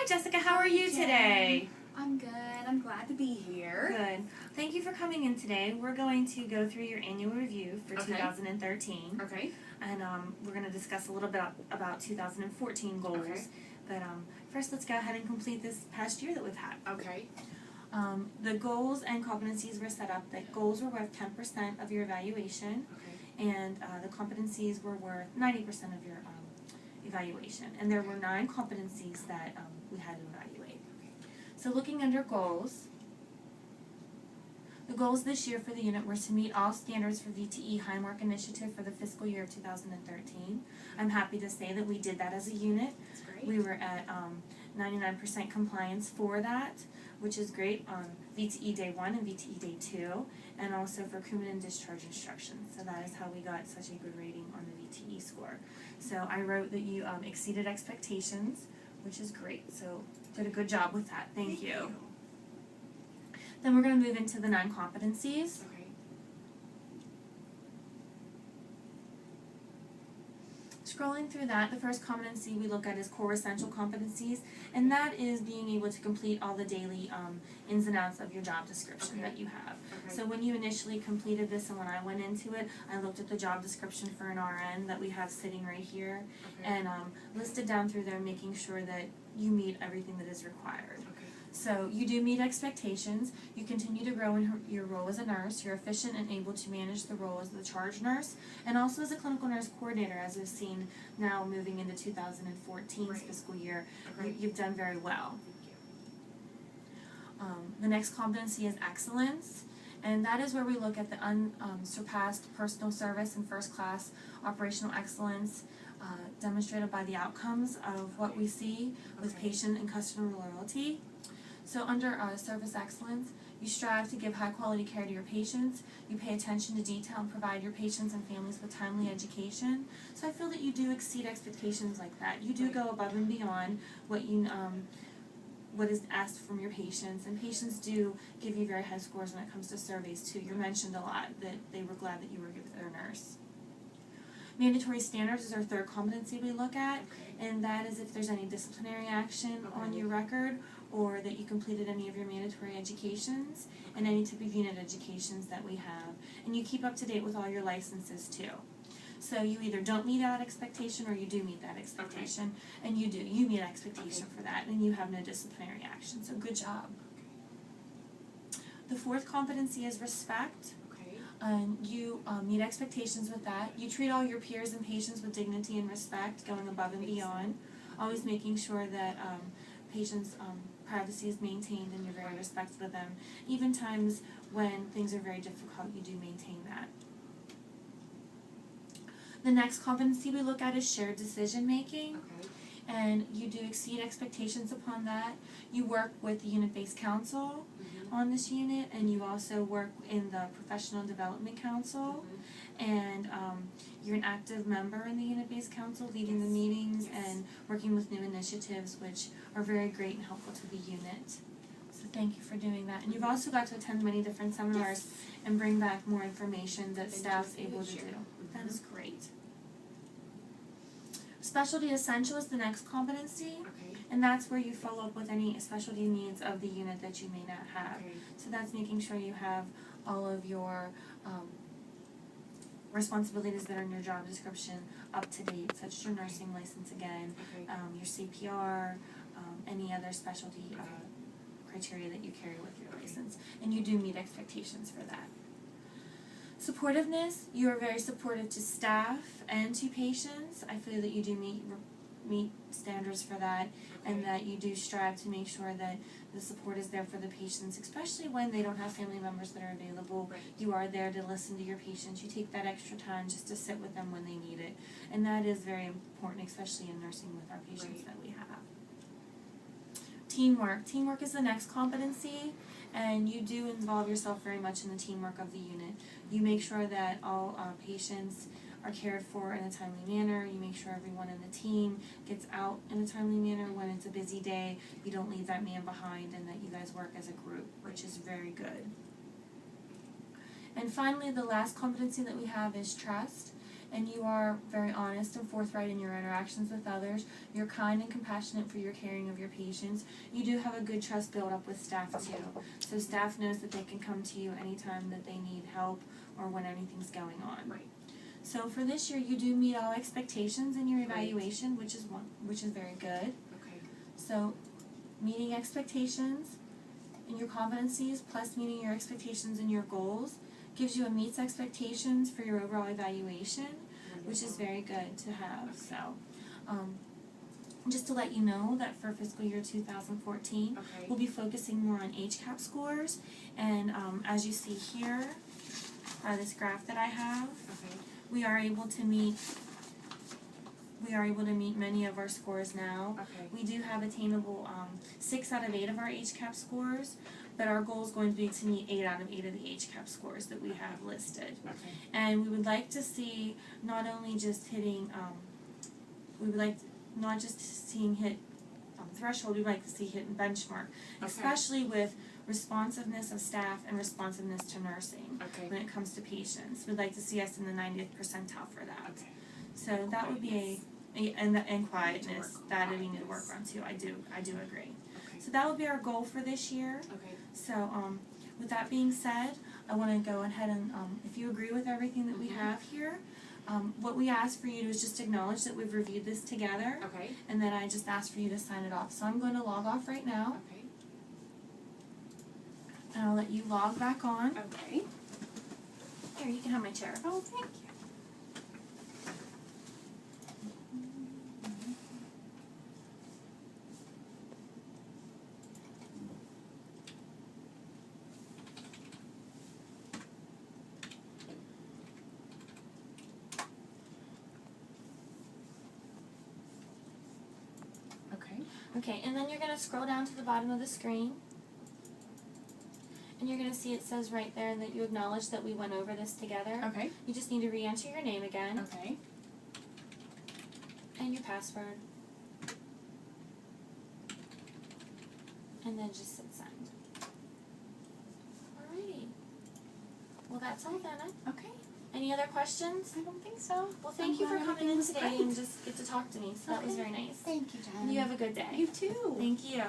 Jessica, how are you today? I'm good. I'm glad to be here. Good. Thank you for coming in today. We're going to go through your annual review for Okay. 2013. Okay. And we're going to discuss a little bit about 2014 goals. Okay. But first, let's go ahead and complete this past year that we've had. Okay. The goals and competencies were set up that goals were worth 10% of your evaluation, Okay. and the competencies were worth 90% of your evaluation. And there were 9 competencies that we had to evaluate. So looking under goals, the goals this year for the unit were to meet all standards for VTE Highmark Initiative for the fiscal year of 2013. I'm happy to say that we did that as a unit. That's great. We were at 99% compliance for that, which is great on VTE Day 1 and VTE Day 2, and also for crewman and discharge instructions. So that is how we got such a good rating on the VTE score. So I wrote that you exceeded expectations, which is great. So did a good job with that. Thank you. Then we're going to move into the 9 competencies. Okay. Scrolling through that, the first competency we look at is core essential competencies, and that is being able to complete all the daily ins and outs of your job description Okay. that you have. Okay. So when you initially completed this and when I went into it, I looked at the job description for an RN that we have sitting right here, Okay. and listed down through there making sure that you meet everything that is required. Okay. So you do meet expectations, you continue to grow in your role as a nurse, you're efficient and able to manage the role as the charge nurse, and also as a clinical nurse coordinator, as we've seen now moving into 2014's Right. fiscal year. Okay. You've done very well. Thank you. The next competency is excellence, and that is where we look at the unsurpassed personal service and first class operational excellence demonstrated by the outcomes of what we see with Okay. patient and customer loyalty. So under service excellence, you strive to give high quality care to your patients, you pay attention to detail and provide your patients and families with timely education. So I feel that you do exceed expectations like that. You do Right. go above and beyond what what is asked from your patients, and patients do give you very high scores when it comes to surveys too. You mentioned a lot that they were glad that you were with their nurse. Mandatory standards is our third competency we look at, Okay. and that is if there's any disciplinary action on Okay. your record, or that you completed any of your mandatory educations and any type of unit educations that we have. And you keep up to date with all your licenses too. So you either don't meet that expectation or you do meet that expectation, and you meet expectation Okay. for that, and you have no disciplinary action, so good job. The fourth competency is respect. Okay. And you meet expectations with that. You treat all your peers and patients with dignity and respect, going above and beyond, always making sure that patients' privacy is maintained and you're very respectful of them. Even times when things are very difficult, you do maintain that. The next competency we look at is shared decision making, Okay. and you do exceed expectations upon that. You work with the unit-based council Mhm. on this unit, and you also work in the professional development council, and you're an active member in the unit-based council, leading the Yes. meetings Yes. and working with new initiatives, which are very great and helpful to the unit. So thank you for doing that. And you've also got to attend many different seminars Yes. and bring back more information that Thank you. staff's Good able to share. do. Mhm. That is great. Specialty essential is the next competency, Okay. and that's where you follow up with any specialty needs of the unit that you may not have. Okay. So that's making sure you have all of your responsibilities that are in your job description up to date, such as your nursing license again, Okay. your CPR, any other specialty criteria that you carry with your license, and you do meet expectations for that. Supportiveness, you are very supportive to staff and to patients. I feel that you do meet standards for that, and Okay. that you do strive to make sure that the support is there for the patients, especially when they don't have family members that are available. Right. You are there to listen to your patients. You take that extra time just to sit with them when they need it, and that is very important, especially in nursing with our patients Right. that we have. Teamwork. Teamwork is the next competency, and you do involve yourself very much in the teamwork of the unit. You make sure that all patients are cared for in a timely manner. You make sure everyone in the team gets out in a timely manner when it's a busy day. You don't leave that man behind, and that you guys work as a group, which is very good. And finally, the last competency that we have is trust. and you are very honest and forthright in your interactions with others. You're kind and compassionate for your caring of your patients. You do have a good trust built up with staff too. So staff knows that they can come to you anytime that they need help or when anything's going on. Right. So for this year, you do meet all expectations in your Great. evaluation, which is very good. Okay. So meeting expectations and your competencies plus meeting your expectations and your goals gives you a meets expectations for your overall evaluation, which is very good to have. So just to let you know that for fiscal year 2014, Okay. we'll be focusing more on HCAP scores, and as you see here, this graph that I have, Okay. we are able to meet many of our scores now. Okay. We do have attainable 6 out of 8 of our HCAP scores, but our goal is going to be to meet 8 out of 8 of the HCAP scores that we have listed. Okay. And we would like to see not only just hitting, we would like not just seeing hit threshold, we'd like to see hit benchmark, especially with responsiveness of staff and responsiveness to nursing Okay. when it comes to patients. We'd like to see us in the 90th percentile for that. Okay. So that would be and quietness that we need to work on too. I do agree. Okay. So that would be our goal for this year. Okay. So with that being said, I want to go ahead and if you agree with everything that we have here, what we ask for you to is just acknowledge that we've reviewed this together, Okay. and then I just ask for you to sign it off. So I'm going to log off right now, Okay. and I'll let you log back on. Okay. Here, you can have my chair. Oh, thank you. Okay. Okay, and then you're going to scroll down to the bottom of the screen. And you're going to see it says right there that you acknowledge that we went over this together. Okay. You just need to re-enter your name again Okay. and your password. And then just hit send. Alrighty. Well, that's all then. Okay. Any other questions? I don't think so. Well, thank you for glad coming everything in was today great. and just get to talk to me. So that was Okay. very nice. Thank you, Jen. You have a good day. You too. Thank you.